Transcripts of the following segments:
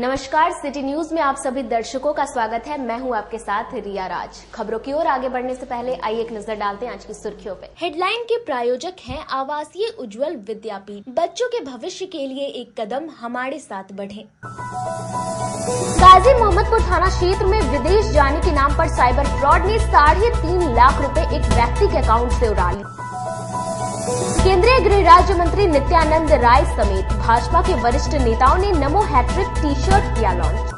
नमस्कार, city news में आप सभी दर्शकों का स्वागत है। मैं हूं आपके साथ रिया राज। खबरों की ओर आगे बढ़ने से पहले आइए एक नजर डालते हैं आज की सुर्खियों पे। हेडलाइन के प्रायोजक हैं आवासीय उज्जवल विद्यापीठ। बच्चों के भविष्य के लिए एक कदम हमारे साथ बढ़े। गाजी मोहम्मदपुर थाना क्षेत्र में विदेश जाने के नाम पर साइबर फ्रॉड ने 3.5 लाख रुपए एक व्यक्ति के अकाउंट से उड़ा ली। केंद्रीय गृह राज्य मंत्री नित्यानंद राय समेत भाजपा के वरिष्ठ नेताओं ने नमो हैट्रिक टी-शर्ट किया लॉन्च।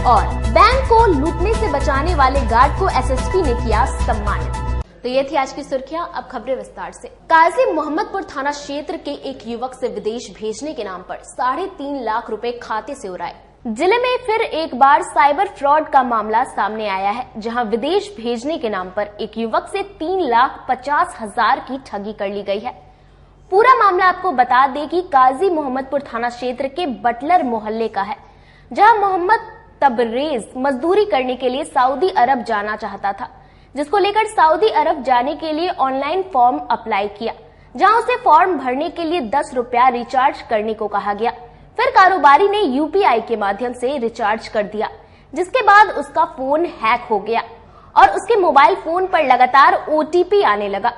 और बैंक को लूटने से बचाने वाले गार्ड को एसएसपी ने किया सम्मानित। तो ये थी आज की सुर्खियां। अब खबरें विस्तार से। गाजी मोहम्मदपुर थाना क्षेत्र के एक युवक से विदेश भेजने के नाम पर 3.5 लाख रुपए खाते से उड़ाए। जिले में फिर एक बार साइबर फ्रॉड का मामला सामने आया है, जहां विदेश भेजने के नाम पर एक युवक से 3,50,000 की ठगी कर ली गई है। पूरा मामला आपको बता दें कि गाजी मोहम्मदपुर थाना क्षेत्र के बटलर मोहल्ले का है, जहां मोहम्मद तबरेज मजदूरी करने के लिए सऊदी अरब जाना चाहता था, जिसको लेकर सऊदी अरब जाने के लिए ऑनलाइन फॉर्म अप्लाई किया, जहां उसे फॉर्म भरने के लिए 10 रुपया रिचार्ज करने को कहा गया। फिर कारोबारी ने यूपीआई के माध्यम से रिचार्ज कर दिया, जिसके बाद उसका फोन हैक हो गया और उसके मोबाइल फोन पर लगातार ओटीपी आने लगा।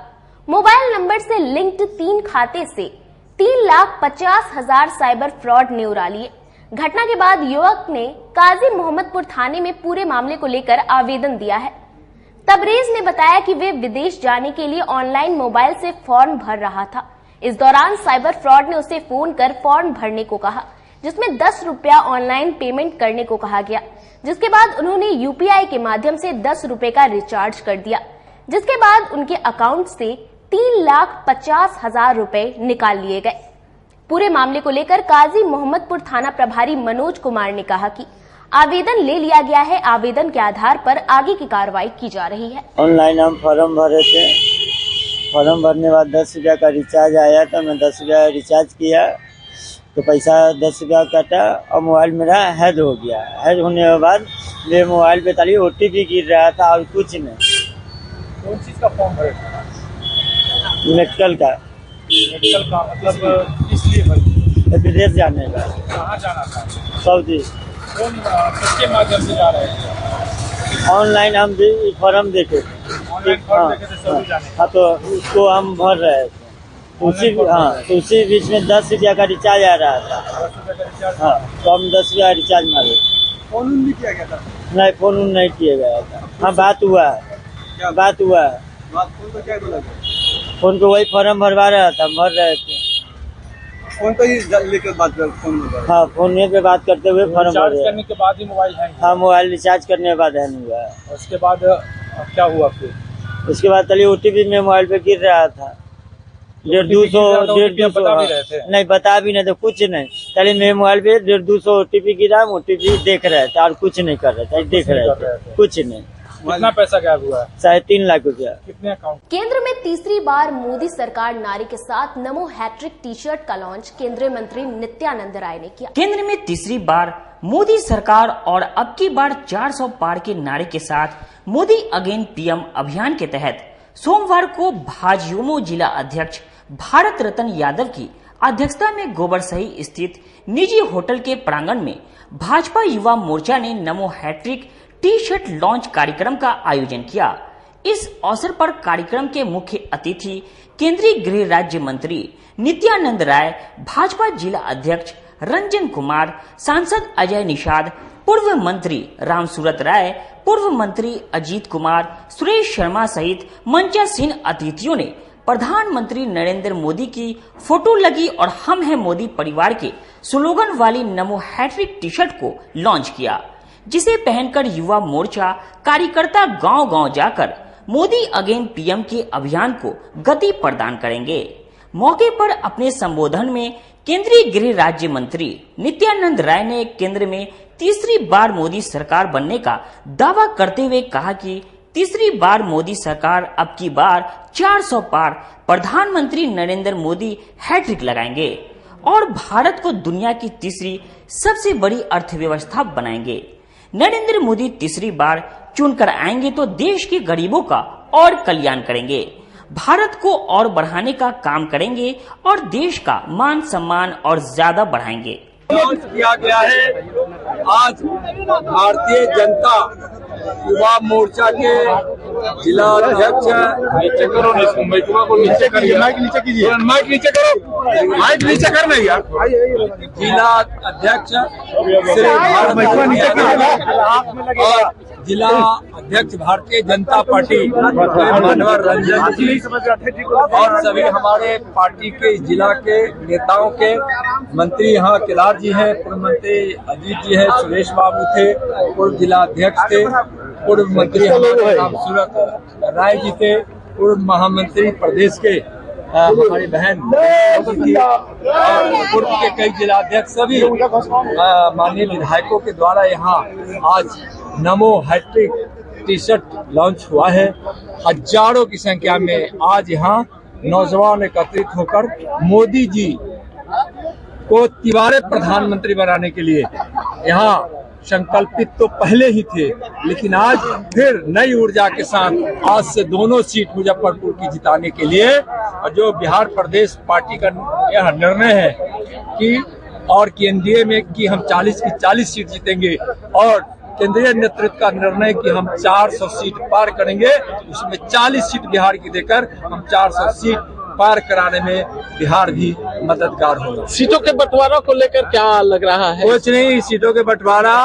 मोबाइल नंबर से लिंक्ड 3 खाते से 3,50,000 साइबर फ्रॉड ने उड़ा लिए। घटना के बाद युवक ने गाजी मोहम्मदपुर थाने में पूरे मामले को लेकर आवेदन दिया है। तबरेज ने बताया कि वे विदेश जाने के लिए ऑनलाइन मोबाइल से फॉर्म भर रहा था। इस दौरान साइबर फ्रॉड ने उसे फोन कर फॉर्म भरने को कहा, जिसमें 10 रुपया ऑनलाइन पेमेंट करने को कहा गया, जिसके बाद उन्होंने यूपीआई के माध्यम से 10 रुपए का रिचार्ज कर दिया, जिसके बाद उनके अकाउंट से 3,50,000 रुपए निकाल लिए गए। पूरे मामले को लेकर गाजी मोहम्मदपुर थाना प्रभारी मनोज कुमार ने कहा कि आवेदन ले लिया गया है, आवेदन के आधार पर आगे की कार्रवाई की जा रही है। ऑनलाइन हम फॉर्म भरे थे, फॉर्म भरने के बाद 10 रुपया का रिचार्ज आया था। मैं 10 रुपया रिचार्ज किया तो पैसा 10 रुपया कटा और मोबाइल मेरा हैक हो गया। हैक होने के बाद मेरे मोबाइल पे खाली ओटीपी गिर रहा था और कुछ नहीं। कौन चीज का फॉर्म भरे थे? मेडिकल का। मेडिकल का मतलब इसलिए भरे? विदेश जाने का। कहाँ जाना था? सऊदी। कौन किसके माध्यम से जा रहे थे? ऑनलाइन हम भी फॉर्म देखे थे। ऑनलाइन फॉर्म देखे थे सऊदी जाने का? हाँ, तो उसको हम भर रहे थे। उसी बीच में 10 रुपया का रिचार्ज आ रहा था। 10 रुपये का रिचार्ज? हाँ, तो हम 10 रुपया रिचार्ज मारे। फोन भी किया गया था? नहीं, फोन नहीं किया गया था। हाँ, बात हुआ है। बात हुआ है। फोन तो क्या बोला? फोन को वही फॉर्म भरवा रहा था, भर रहे थे। फोन तो ही लेकर बात कर, फोन में? हाँ, फोन पे बात करते हुए फॉर्म भर रहे। करने के बाद ही मोबाइल हैंग? हाँ, मोबाइल रिचार्ज करने के बाद हैंग हुआ है। उसके बाद क्या हुआ फिर? उसके बाद चलिए ओटीपी में मोबाइल पे गिर रहा था 150 नहीं, बता भी नहीं तो कुछ नहीं। चलिए मेरे मोबाइल पे 150 ओटीपी गिरा, ओटीपी देख रहे थे और कुछ नहीं कर रहे थे, देख रहे थे, कुछ नहीं। कितना पैसा गायब हुआ? 3.5 लाख रुपया। कितने अकाउंट? केंद्र में तीसरी बार मोदी सरकार नारे के साथ नमो हैट्रिक टी-शर्ट का लॉन्च केंद्रीय मंत्री नित्यानंद राय ने किया। केंद्र में तीसरी बार मोदी सरकार और अब की बार 400 पार के नारे के साथ मोदी अगेन पीएम अभियान के तहत सोमवार को भाजयूमो जिला अध्यक्ष भारत रतन यादव की अध्यक्षता में गोबरसही स्थित निजी होटल के प्रांगण में भाजपा युवा मोर्चा ने नमो हैट्रिक टी-शर्ट लॉन्च कार्यक्रम का आयोजन किया। इस अवसर पर कार्यक्रम के मुख्य अतिथि केंद्रीय गृह राज्य मंत्री नित्यानंद राय, भाजपा जिला अध्यक्ष रंजन कुमार, सांसद अजय निषाद, पूर्व मंत्री रामसूरत राय, पूर्व मंत्री अजीत कुमार, सुरेश शर्मा सहित मंचासीन अतिथियों ने प्रधानमंत्री नरेंद्र मोदी की फोटो लगी और हम हैं मोदी परिवार के स्लोगन वाली नमो हैट्रिक टी शर्ट को लॉन्च किया, जिसे पहनकर युवा मोर्चा कार्यकर्ता गांव-गांव जाकर मोदी अगेन पीएम के अभियान को गति प्रदान करेंगे। मौके पर अपने संबोधन में केंद्रीय गृह राज्य मंत्री नित्यानंद राय ने केंद्र में तीसरी बार मोदी सरकार बनने का दावा करते हुए कहा कि तीसरी बार मोदी सरकार अब की बार 400 पार प्रधानमंत्री नरेंद्र मोदी हैट्रिक लगाएंगे और भारत को दुनिया की तीसरी सबसे बड़ी अर्थव्यवस्था बनाएंगे। नरेंद्र मोदी तीसरी बार चुनकर आएंगे तो देश के गरीबों का और कल्याण करेंगे, भारत को और बढ़ाने का काम करेंगे और देश का मान सम्मान और ज्यादा बढ़ाएंगे। लॉन्च किया गया है। आज भारतीय जनता युवा मोर्चा के जिला अध्यक्ष नीचे करो, नीचे करिए, माइक नीचे कीजिए, माइक नीचे करो, माइक नीचे करना यार। जिला अध्यक्ष श्री और जिला अध्यक्ष भारतीय जनता पार्टी मनोहर रंजन जी और सभी हमारे पार्टी के जिला के नेताओं के मंत्री यहाँ केदार जी हैं, पूर्व मंत्री अजीत जी हैं, सुरेश बाबू थे, पूर्व जिला अध्यक्ष थे, पूर्व मंत्री हमारे सूरत राय जी थे, पूर्व महामंत्री प्रदेश के हमारी बहन थी और पूर्व के कई जिला अध्यक्ष सभी माननीय विधायकों के द्वारा यहाँ आज नमो हैट्रिक टी शर्ट लॉन्च हुआ है। हजारों की संख्या में आज यहाँ नौजवान एकत्रित होकर मोदी जी को तिबारे प्रधानमंत्री बनाने के लिए यहाँ संकल्पित तो पहले ही थे, लेकिन आज फिर नई ऊर्जा के साथ आज से दोनों सीट मुजफ्फरपुर की जिताने के लिए और जो बिहार प्रदेश पार्टी का यह निर्णय है कि और एनडीए में कि हम 40 की 40 सीट जीतेंगे और केंद्रीय नेतृत्व का निर्णय कि हम 400 सीट पार करेंगे, उसमें 40 सीट बिहार की देकर हम 400 सीट पार कराने में बिहार भी मददगार होगा। सीटों के बंटवारा को लेकर क्या लग रहा है? कुछ नहीं, सीटों के बंटवारा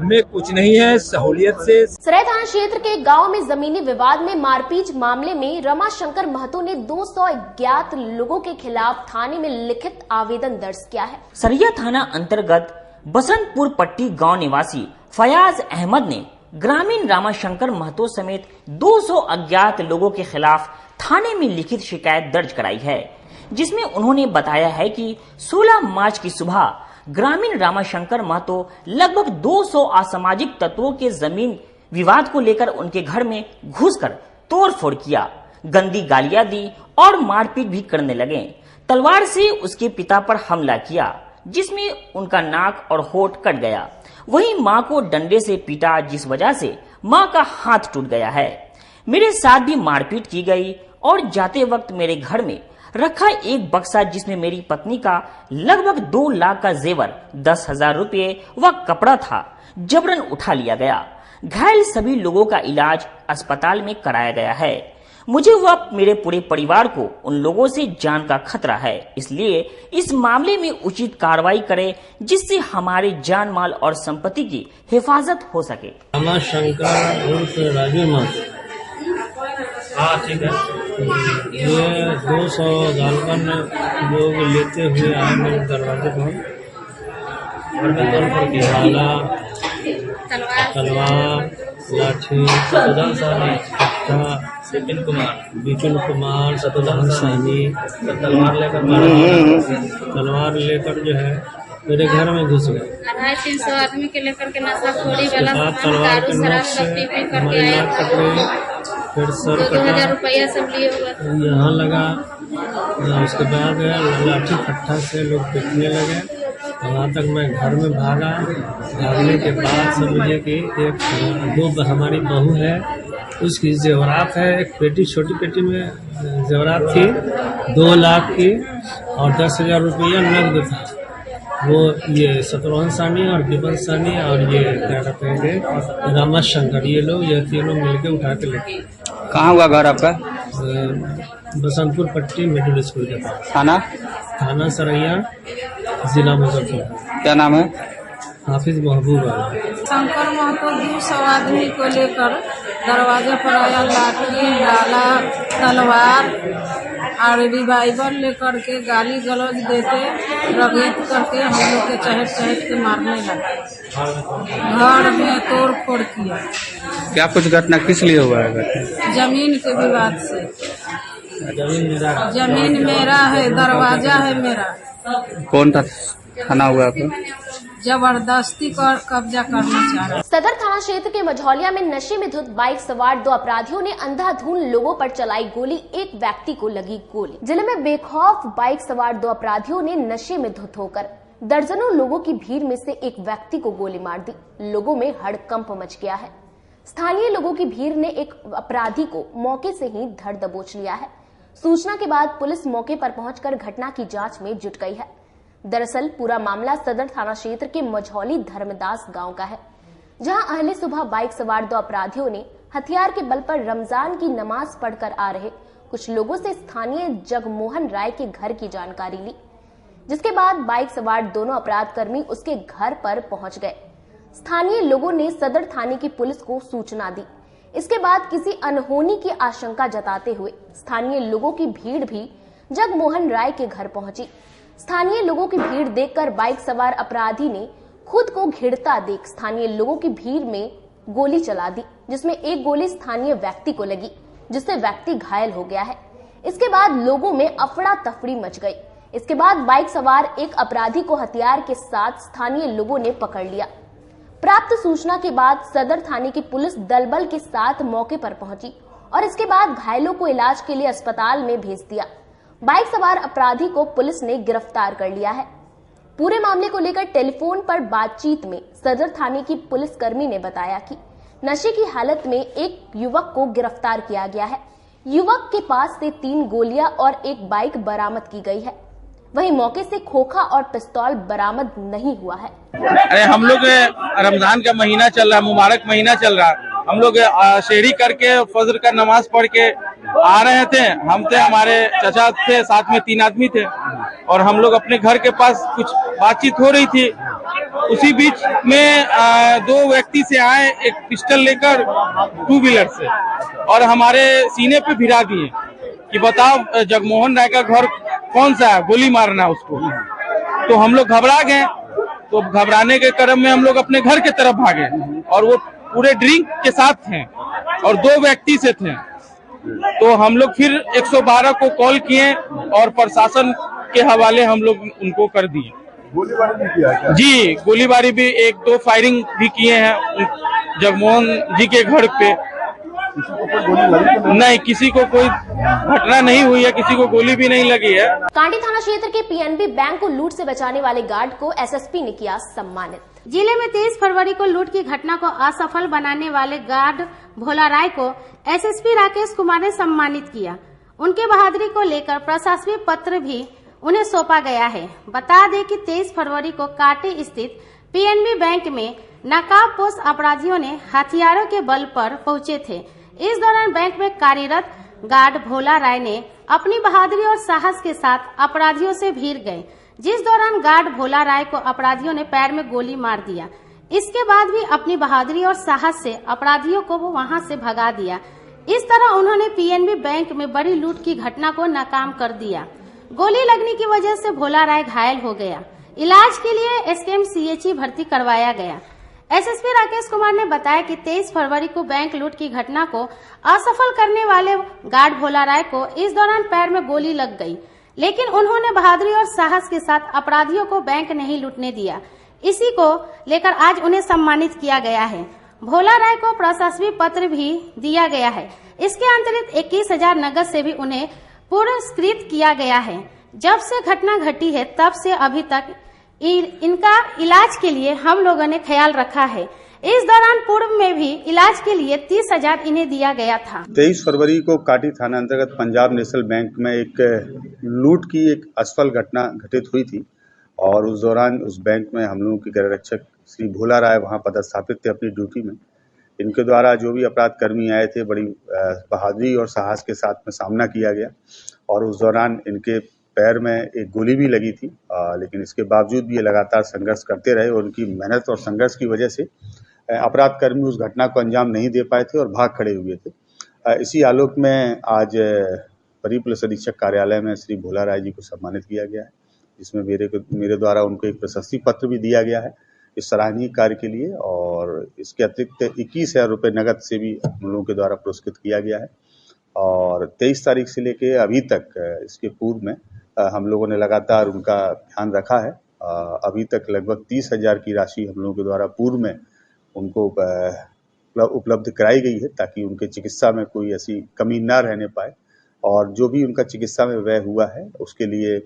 में कुछ नहीं है, सहूलियत से। सराय थाना क्षेत्र के गांव में जमीनी विवाद में मारपीट मामले में रमाशंकर महतो ने 200 अज्ञात लोगों के खिलाफ थाने में लिखित आवेदन दर्ज किया है। सरिया थाना अंतर्गत बसंतपुर पट्टी गांव निवासी फयाज अहमद ने ग्रामीण रामाशंकर महतो समेत 200 अज्ञात लोगों के खिलाफ थाने में लिखित शिकायत दर्ज कराई है, जिसमें उन्होंने बताया है कि 16 मार्च की सुबह ग्रामीण रामाशंकर महतो लगभग 200 असामाजिक तत्वों के जमीन विवाद को लेकर उनके घर में घुसकर तोड़फोड़ किया, गंदी गालियां दी और मारपीट भी करने लगे। तलवार से उसके पिता पर हमला किया, जिसमें उनका नाक और होठ कट गया। वहीं मां को डंडे से पीटा, जिस वजह से मां का हाथ टूट गया है। मेरे साथ भी मारपीट की गई और जाते वक्त मेरे घर में रखा एक बक्सा जिसमें मेरी पत्नी का लगभग 2 लाख का जेवर, 10,000 रुपये व कपड़ा था, जबरन उठा लिया गया। घायल सभी लोगों का इलाज अस्पताल में कराया गया है। मुझे व मेरे पूरे परिवार को उन लोगों से जान का खतरा है, इसलिए इस मामले में उचित कार्रवाई करें, जिससे हमारे जान माल और संपत्ति की हिफाजत हो सके। रामाशंकर उर्फ राजू महतो, हाँ ठीक है, ये 200 गालकन लोग लेते हुए आए मेरे दरवाजे पर, भाला, तलवार, लाठी, विपिन कुमार, शत्रुघ्न साहनी तलवार लेकर जो है मेरे घर में घुस गए। 250-300 आदमी के लेकर के नशाखोरी वाला तलवार के नोक से हमारी नाक कट गई, फिर सर कटा, 2,000 रुपया सब लिए हुआ यहाँ लगा। उसके बाद लाठी फट्टा से लोग पीटने लगे, वहाँ तक मैं घर में भागा। भागने के बाद समझिए कि दो हमारी बहू है, उसकी जेवरात है, एक पेटी, छोटी पेटी में जेवरात थी 2 लाख की और 10,000 रुपया नकद था। वो ये शत्रुघ्न साहनी और विपिन साहनी और ये क्या कहते हैं रामाशंकर, ये लोग ये तीनों मिलके उठा के लेके। कहाँ हुआ घर आपका? बसंतपुर पट्टी मिडिल स्कूल के पास। थाना सरैया, जिला मुजफ्फरपुर। क्या नाम है? हाफिज महबूब। शंकर महतो 200 आदमी को लेकर दरवाजे पर आया, लाठी, डाला, तलवार और रिवाइवर लेकर के गाली गलौज देते, रगेत करके हम लोग के चहट के मारने लगा। घर में तोड़ फोड़ किया। क्या कुछ घटना किस लिए हुआ है? जमीन के विवाद से। जमीन मेरा है, दरवाजा है मेरा। कौन था थाना हुआ आपको? जबरदस्ती कर कब्जा करना चाह रहा। सदर थाना क्षेत्र के मझौलिया में नशे में धुत बाइक सवार 2 अपराधियों ने अंधाधुंध लोगों पर चलाई गोली, एक व्यक्ति को लगी गोली। जिले में बेखौफ बाइक सवार 2 अपराधियों ने नशे में धुत होकर दर्जनों लोगों की भीड़ में से एक व्यक्ति को गोली मार दी। लोगों में हड़कंप मच गया है। स्थानीय लोगों की भीड़ ने एक अपराधी को मौके से ही धर दबोच लिया है। सूचना के बाद पुलिस मौके पर पहुंचकर घटना की जांच में जुट गई है। दरअसल पूरा मामला सदर थाना क्षेत्र के मझौली धर्मदास गांव का है, जहां अहले सुबह बाइक सवार 2 अपराधियों ने हथियार के बल पर रमजान की नमाज पढ़कर आ रहे कुछ लोगों से स्थानीय जगमोहन राय के घर की जानकारी ली, जिसके बाद बाइक सवार दोनों अपराधकर्मी उसके घर पर पहुंच गए। स्थानीय लोगों ने सदर थाने की पुलिस को सूचना दी। इसके बाद किसी अनहोनी की आशंका जताते हुए स्थानीय लोगों की भीड़ भी जगमोहन राय के घर पहुंची। स्थानीय लोगों की भीड़ देखकर बाइक सवार अपराधी ने खुद को घिरता देख स्थानीय लोगों की भीड़ में गोली चला दी, जिसमें एक गोली स्थानीय व्यक्ति को लगी, जिससे व्यक्ति घायल हो गया है। इसके बाद लोगों में अफड़ा तफड़ी मच गई। इसके बाद बाइक सवार एक अपराधी को हथियार के साथ स्थानीय लोगों ने पकड़ लिया। प्राप्त सूचना के बाद सदर थाने की पुलिस दलबल के साथ मौके पर पहुंची और इसके बाद घायलों को इलाज के लिए अस्पताल में भेज दिया। बाइक सवार अपराधी को पुलिस ने गिरफ्तार कर लिया है। पूरे मामले को लेकर टेलीफोन पर बातचीत में सदर थाने की पुलिसकर्मी ने बताया कि नशे की हालत में एक युवक को गिरफ्तार किया गया है। युवक के पास से 3 गोलियां और एक बाइक बरामद की गई है। वहीं मौके से खोखा और पिस्तौल बरामद नहीं हुआ है। अरे हम लोग रमजान का महीना चल रहा है, मुबारक महीना चल रहा है। हम लोग शहरी करके फजर का नमाज पढ़ के आ रहे थे। हम थे, हमारे चचा थे, साथ में 3 आदमी थे और हम लोग अपने घर के पास कुछ बातचीत हो रही थी। उसी बीच में 2 व्यक्ति से आए, एक पिस्टल लेकर 2 व्हीलर से, और हमारे सीने पे भिड़ा दिए कि बताओ जगमोहन राय का घर कौन सा है, गोली मारना उसको। तो हम लोग घबरा गए। तो घबराने के क्रम में हम लोग अपने घर के तरफ भागे और वो पूरे ड्रिंक के साथ थे और 2 व्यक्ति से थे। तो हम लोग फिर 112 को कॉल किए और प्रशासन के हवाले हम लोग उनको कर दिए। गोलीबारी भी किया क्या? जी, गोलीबारी भी 1-2 फायरिंग भी किए हैं जगमोहन जी के घर पे। किसी को कोई गोली लगी तो नहीं, किसी को कोई घटना नहीं हुई है, किसी को गोली भी नहीं लगी है। कांडी थाना क्षेत्र के पीएनबी बैंक को लूट से बचाने वाले गार्ड को एसएसपी ने किया सम्मानित। जिले में 23 फरवरी को लूट की घटना को असफल बनाने वाले गार्ड भोला राय को एसएसपी राकेश कुमार ने सम्मानित किया। उनके बहादुरी को लेकर प्रशासनिक पत्र भी उन्हें सौंपा गया है। बता दें कि 23 फरवरी को कांटी स्थित पीएनबी बैंक में नकाबपोश अपराधियों ने हथियारों के बल पर पहुंचे थे। इस दौरान बैंक में कार्यरत गार्ड भोला राय ने अपनी बहादुरी और साहस के साथ अपराधियों से भिड़ गए, जिस दौरान गार्ड भोला राय को अपराधियों ने पैर में गोली मार दिया। इसके बाद भी अपनी बहादुरी और साहस से अपराधियों को वो वहां से भगा दिया। इस तरह उन्होंने पीएनबी बैंक में बड़ी लूट की घटना को नाकाम कर दिया। गोली लगने की वजह से भोला राय घायल हो गया। इलाज के लिए एसकेएमसीएच भर्ती करवाया गया। एसएसपी राकेश कुमार ने बताया कि 23 फरवरी को बैंक लूट की घटना को असफल करने वाले गार्ड भोला राय को इस दौरान पैर में गोली लग गई, लेकिन उन्होंने बहादुरी और साहस के साथ अपराधियों को बैंक नहीं लूटने दिया। इसी को लेकर आज उन्हें सम्मानित किया गया है। भोला राय को प्रशासनिक पत्र भी दिया गया है। इसके अंतर्गत 21,000 नगद से भी उन्हें पुरस्कृत किया गया है। जब से घटना घटी है तब से अभी तक इनका इलाज के लिए हम लोगों ने ख्याल रखा है। इस दौरान पूर्व में भी इलाज के लिए 30,000 इन्हें दिया गया था। 23 फरवरी को काटी थाना अंतर्गत पंजाब नेशनल बैंक में एक लूट की एक असफल घटना घटित हुई थी और उस दौरान उस बैंक में हम लोगों के गृह रक्षक श्री भोला राय वहां पदस्थापित थे अपनी ड्यूटी में। इनके द्वारा जो भी अपराध कर्मी आए थे बड़ी बहादुरी और साहस के साथ में सामना किया गया और उस दौरान इनके पैर में एक गोली भी लगी थी, लेकिन इसके बावजूद भी ये लगातार संघर्ष करते रहे और उनकी मेहनत और संघर्ष की वजह से अपराध कर्मी उस घटना को अंजाम नहीं दे पाए थे और भाग खड़े हुए थे। इसी आलोक में आज वरीय पुलिस अधीक्षक कार्यालय में श्री भोला राय जी को सम्मानित किया गया है, जिसमें मेरे द्वारा उनको एक प्रशस्ति पत्र भी दिया गया है इस सराहनीय कार्य के लिए और इसके अतिरिक्त 21,000 रुपये नगद से भी हम लोगों के द्वारा पुरस्कृत किया गया है। और 23 तारीख से लेके अभी तक इसके पूर्व में हम लोगों ने लगातार उनका ध्यान रखा है। अभी तक लगभग 30,000 की राशि हम लोगों के द्वारा पूर्व में उनको उपलब्ध कराई गई है ताकि उनके चिकित्सा में कोई ऐसी कमी ना रहने पाए और जो भी उनका चिकित्सा में व्यय हुआ है उसके लिए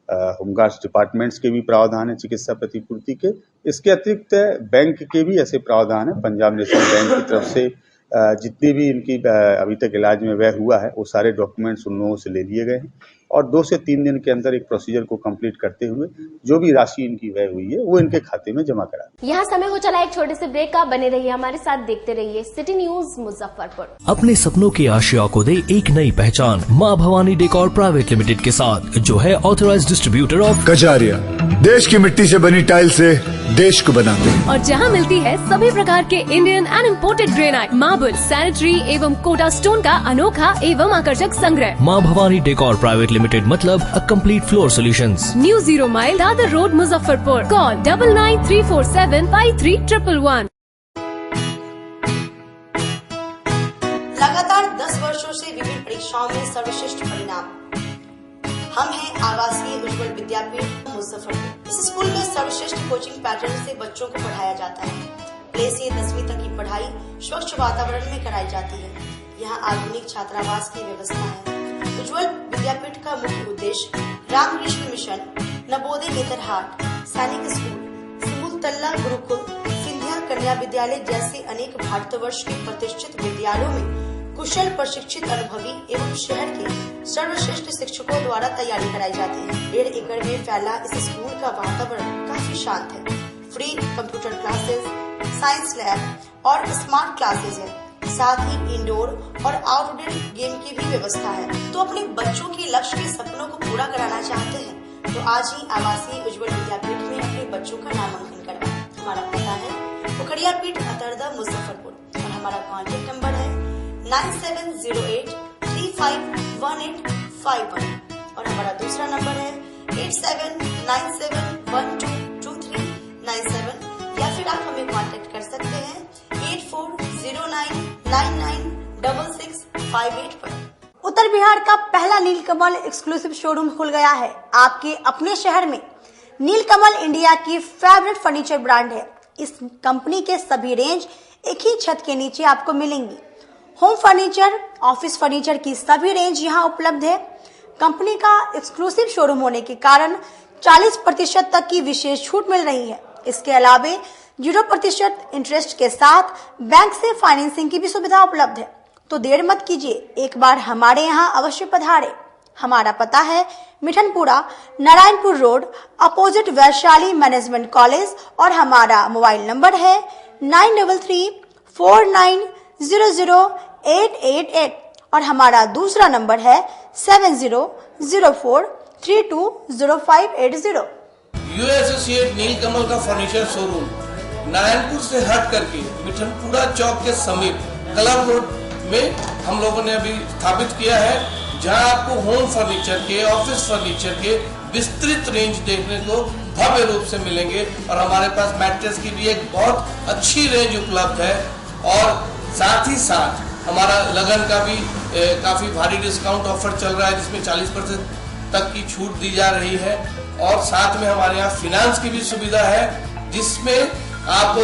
होमगार्ड्स डिपार्टमेंट्स के भी प्रावधान है चिकित्सा प्रतिपूर्ति के। इसके अतिरिक्त बैंक के भी ऐसे प्रावधान है। पंजाब नेशनल बैंक की तरफ से जितनी भी इनकी अभी तक इलाज में व्यय हुआ है वो सारे डॉक्यूमेंट्स उन लोगों से ले लिए गए हैं और 2 से 3 दिन के अंदर एक प्रोसीजर को कंप्लीट करते हुए जो भी राशि इनकी व्यय हुई है वो इनके खाते में जमा करा। यहाँ समय हो चला एक छोटे से ब्रेक का, बने रहिए हमारे साथ, देखते रहिए सिटी न्यूज मुजफ्फरपुर। अपने सपनों की आशिया को दे एक नई पहचान माँ भवानी डेकोर प्राइवेट लिमिटेड के साथ, जो है ऑथराइज्ड डिस्ट्रीब्यूटर ऑफ कजारिया। देश की मिट्टी से बनी टाइल से देश को बनाते हैं और जहां मिलती है सभी प्रकार के Indian and imported granite, marble, sanitary एवं कोटा स्टोन का अनोखा एवं आकर्षक संग्रह। माँ भवानी डेकोर प्राइवेट लिमिटेड मतलब a complete floor solutions. New 0 mile Dadar road Muzaffarpur. Call 9934753111। लगातार 10 वर्षों से विभिन्न परीक्षाओं में सर्वश्रेष्ठ परिणाम। हम हैं आवासीय उज्ज्वल विद्यापीठ मुजफ्फरपुर। इस स्कूल में सर्वश्रेष्ठ कोचिंग पैटर्न से बच्चों को पढ़ाया जाता है। प्ले से 10वीं तक की पढ़ाई स्वच्छ वातावरण में कराई जाती है। यहाँ आधुनिक छात्रावास की व्यवस्था है। उज्ज्वल विद्यापीठ का मुख्य उद्देश्य रामकृष्ण मिशन, नवोदय नेतरहाट, सैनिक स्कूल, सिमुलतला गुरुकुल, सिंधिया कन्या विद्यालय जैसे अनेक भारतवर्ष के प्रतिष्ठित विद्यालयों में कुशल प्रशिक्षित अनुभवी एवं शहर के सर्वश्रेष्ठ शिक्षकों द्वारा तैयारी कराई जाती है। 1.5 एकड़ में फैला इस स्कूल का वातावरण काफी शांत है। Free computer classes, science lab और स्मार्ट क्लासेस है। साथ ही इंडोर और आउटडोर गेम की भी व्यवस्था है। तो अपने बच्चों के लक्ष्य के सपनों को पूरा कराना चाहते हैं तो आज ही आवासीय उज्ज्वल विद्यापीठ में अपने बच्चों का नामांकन करवाएं। हमारा पता है पोखरिया पीठ अतरदा मुजफ्फरपुर और हमारा कॉन्टेक्ट नंबर है 9708351851 और हमारा दूसरा नंबर है 8797122397 या फिर आप हमें कांटेक्ट कर सकते हैं 8409996658 पर। उत्तर बिहार का पहला नीलकमल एक्सक्लूसिव शोरूम खुल गया है आपके अपने शहर में। नीलकमल इंडिया की फेवरेट फर्नीचर ब्रांड है। इस कंपनी के सभी रेंज एक ही छत के नीचे आपको मिलेंगी। होम फर्नीचर, ऑफिस फर्नीचर की सभी रेंज यहाँ उपलब्ध है। कंपनी का एक्सक्लूसिव शोरूम होने के कारण 40% तक की विशेष छूट मिल रही है। इसके अलावे 0% इंटरेस्ट के साथ बैंक से फाइनेंसिंग की भी सुविधा उपलब्ध है। तो देर मत कीजिए, एक बार हमारे यहाँ अवश्य पधारे। हमारा पता है Mithanpura, Narayanpur road, opposite Vaishali management college और हमारा मोबाइल नंबर है 9334900888 और हमारा दूसरा नंबर है 7004320580। यू एसोसिएट नीलकमल का फर्नीचर शोरूम नारायणपुर से हट करके मिठनपुरा चौक के समीप क्लब रोड में हम लोगों ने अभी स्थापित किया है, जहां आपको होम फर्नीचर के, ऑफिस फर्नीचर के विस्तृत रेंज देखने को भव्य रूप से मिलेंगे और हमारे पास मैट्रेस की भी एक बहुत अच्छी रेंज उपलब्ध है और साथ ही साथ हमारा लगन का भी काफी भारी डिस्काउंट ऑफर चल रहा है, जिसमें 40% तक की छूट दी जा रही है और साथ में हमारे यहाँ फाइनेंस की भी सुविधा है, जिसमें आप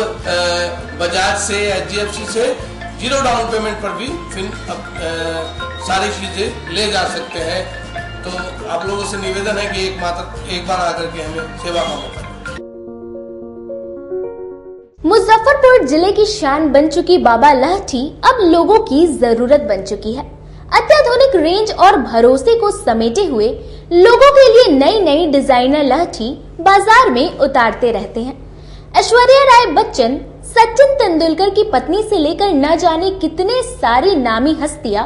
बजाज से, HDFC से 0 डाउन पेमेंट पर भी सारी चीजें ले जा सकते हैं। तो आप लोगों से निवेदन है कि एक बार आकर के हमें सेवा का मौका दें। मुजफ्फरपुर जिले की शान बन चुकी बाबा लहठी अब लोगों की जरूरत बन चुकी है। अत्याधुनिक रेंज और भरोसे को समेटे हुए लोगों के लिए नई नई डिजाइनर लहठी बाजार में उतारते रहते हैं। ऐश्वर्या राय बच्चन, सचिन तेंदुलकर की पत्नी से लेकर न जाने कितने सारी नामी हस्तियां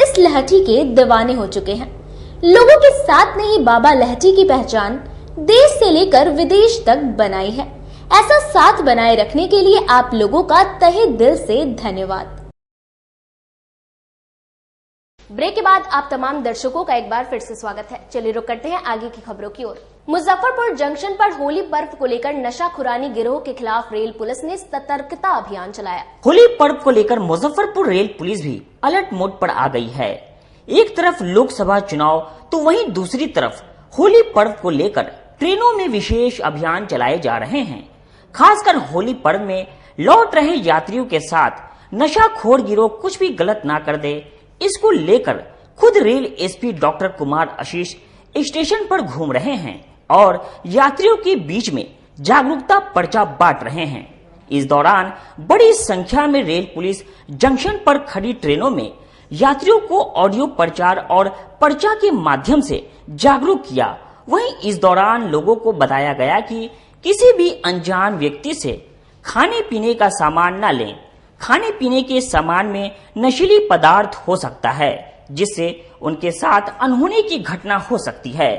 इस लहठी के दीवाने हो चुके हैं। लोगों के साथ ने ही बाबा लहठी की पहचान देश से लेकर विदेश तक बनाई है। ऐसा साथ बनाए रखने के लिए आप लोगों का तहे दिल से धन्यवाद। ब्रेक के बाद आप तमाम दर्शकों का एक बार फिर से स्वागत है। चलिए रुक करते हैं आगे की खबरों की ओर। मुजफ्फरपुर जंक्शन पर होली पर्व को लेकर नशाखुरानी गिरोह के खिलाफ रेल पुलिस ने सतर्कता अभियान चलाया। होली पर्व को लेकर मुजफ्फरपुर रेल पुलिस भी अलर्ट मोड पर आ गई है। एक तरफ लोकसभा चुनाव तो वहीं दूसरी तरफ होली पर्व को लेकर ट्रेनों में विशेष अभियान चलाए जा रहे हैं। खासकर होली पर्व में लौट रहे यात्रियों के साथ नशाखोर गिरोह कुछ भी गलत ना कर दे, इसको लेकर खुद rail SP doctor Kumar Ashish station पर घूम रहे हैं और यात्रियों के बीच में जागरूकता पर्चा बांट रहे हैं। इस दौरान बड़ी संख्या में रेल पुलिस जंक्शन पर खड़ी ट्रेनों में यात्रियों को ऑडियो प्रचार और पर्चा के माध्यम से जागरूक किया। वहीं इस दौरान लोगों को बताया गया कि किसी भी अनजान व्यक्ति से खाने पीने का सामान न लें। खाने पीने के सामान में नशीली पदार्थ हो सकता है, जिससे उनके साथ अनहोनी की घटना हो सकती है।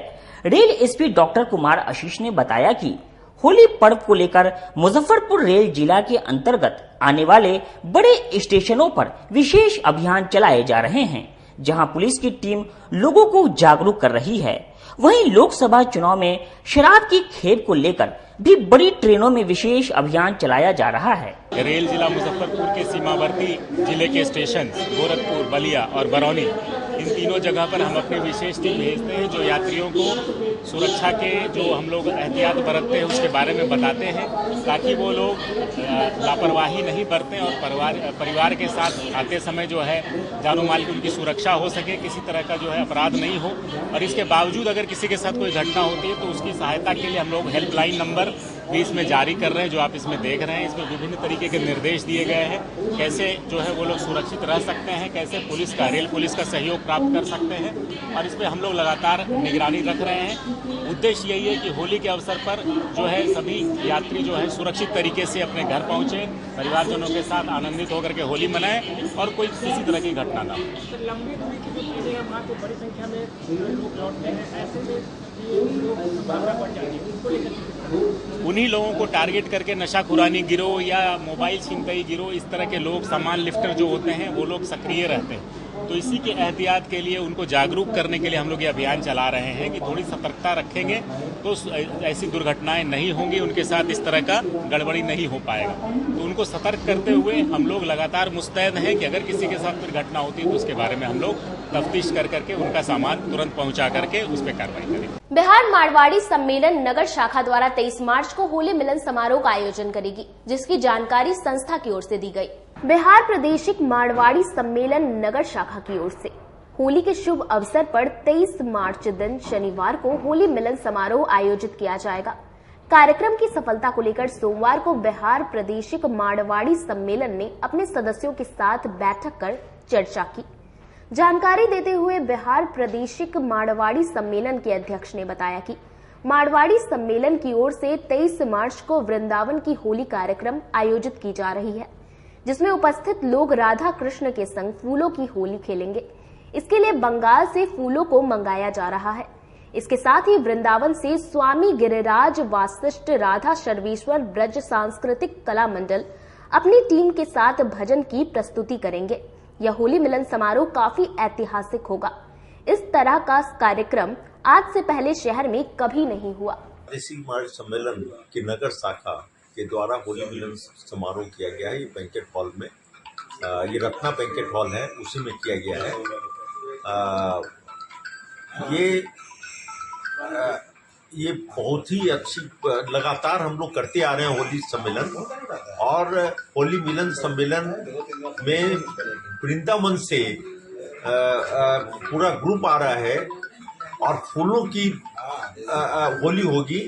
Rail SP doctor Kumar Ashish ने बताया कि होली पर्व को लेकर मुजफ्फरपुर रेल जिला के अंतर्गत आने वाले बड़े स्टेशनों पर विशेष अभियान चलाए जा रहे हैं, जहां पुलिस की टीम लोगों को जागरूक कर रही है। वहीं लोकसभा चुनाव में शराब की खेप को लेकर भी बड़ी ट्रेनों में विशेष अभियान चलाया जा रहा है। रेल जिला मुजफ्फरपुर के सीमावर्ती जिले के स्टेशन गोरखपुर, बलिया और बरौनी, इन तीनों जगह पर हम अपनी विशेष टीम भेजते हैं, जो यात्रियों को सुरक्षा के जो हम लोग एहतियात बरतते हैं उसके बारे में बताते हैं, ताकि वो लोग लापरवाही नहीं बरतें और परिवार के साथ आते समय जो है जानो माल की उनकी सुरक्षा हो सके, किसी तरह का जो है अपराध नहीं हो। और इसके बावजूद अगर किसी के साथ कोई घटना होती है तो उसकी सहायता के लिए हम लोग हेल्पलाइन नंबर भी इसमें जारी कर रहे हैं, जो आप इसमें देख रहे हैं। इसमें विभिन्न तरीके के निर्देश दिए गए हैं, कैसे जो है वो लोग सुरक्षित रह सकते हैं, कैसे रेल पुलिस का सहयोग प्राप्त कर सकते हैं, और इस पर हम लोग लगातार निगरानी रख रहे हैं। उद्देश्य यही है कि होली के अवसर पर जो है सभी यात्री जो है सुरक्षित तरीके से अपने घर पहुंचे, परिवारजनों के साथ आनंदित होकर के होली मनाएं और कोई किसी तरह की घटना ना हो। लंबी दूरी की चीजें वहाँ पे बड़ी संख्या में लोग लौटते हैं, ऐसे में उन्हीं लोगों को टारगेट करके नशाखुरानी गिरोह या मोबाइल छिनतई गिरोह, इस तरह के लोग, सामान लिफ्टर जो होते हैं, वो लोग सक्रिय रहते हैं। तो इसी के एहतियात के लिए उनको जागरूक करने के लिए हम लोग ये अभियान चला रहे हैं कि थोड़ी सतर्कता रखेंगे तो ऐसी दुर्घटनाएं नहीं होंगी, उनके साथ इस तरह का गड़बड़ी नहीं हो पाएगा। तो उनको सतर्क करते हुए हम लोग लगातार मुस्तैद हैं कि अगर किसी के साथ कोई घटना होती है तो उसके बारे में हम लोग तफ्तीश कर करके उनका सामान तुरंत पहुंचा करके उस पर कार्रवाई करेंगे। बिहार मारवाड़ी सम्मेलन नगर शाखा द्वारा 23 मार्च को होली मिलन समारोह का आयोजन करेगी, जिसकी जानकारी संस्था की ओर से दी गई। बिहार प्रादेशिक मारवाड़ी सम्मेलन नगर शाखा की ओर से होली के शुभ अवसर पर 23 मार्च दिन शनिवार को होली मिलन समारोह आयोजित किया जाएगा। कार्यक्रम की सफलता को लेकर सोमवार को बिहार प्रादेशिक मारवाड़ी सम्मेलन ने अपने सदस्यों के साथ बैठक कर चर्चा की। जानकारी देते हुए बिहार प्रादेशिक मारवाड़ी सम्मेलन के अध्यक्ष ने बताया कि मारवाड़ी सम्मेलन की ओर से 23 मार्च को वृंदावन की होली कार्यक्रम आयोजित की जा रही है, जिसमें उपस्थित लोग राधा कृष्ण के संग फूलों की होली खेलेंगे। इसके लिए बंगाल से फूलों को मंगाया जा रहा है। इसके साथ ही वृंदावन से स्वामी गिरिराज वासिष्ठ राधा शर्वेश्वर ब्रज सांस्कृतिक कला मंडल अपनी टीम के साथ भजन की प्रस्तुति करेंगे। यह होली मिलन समारोह काफी ऐतिहासिक होगा। इस तरह का कार्यक्रम आज से पहले शहर में कभी नहीं हुआ। प्रादेशिक मार्च सम्मेलन की नगर शाखा के द्वारा होली मिलन समारोह किया गया है। ये बैंकेट हॉल में, ये रत्ना बैंकेट हॉल है, उसी में किया गया है। ये बहुत ही अच्छी, लगातार हम लोग करते आ रहे हैं होली सम्मेलन, और होली मिलन सम्मेलन में वृंदावन से पूरा ग्रुप आ रहा है और फूलों की होली होगी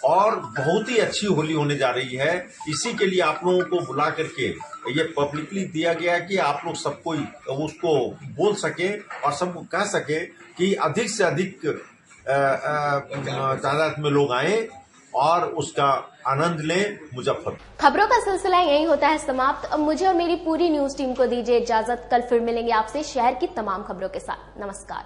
और बहुत ही अच्छी होली होने जा रही है। इसी के लिए आप लोगों को बुला करके ये पब्लिकली दिया गया है कि आप लोग सबको उसको बोल सके और सबको कह सके कि अधिक से अधिक तादाद में लोग आए और उसका आनंद लें। मुजफ्फरपुर खबरों का सिलसिला यही होता है समाप्त। अब मुझे और मेरी पूरी न्यूज टीम को दीजिए इजाजत। कल फिर मिलेंगे आपसे शहर की तमाम खबरों के साथ। नमस्कार।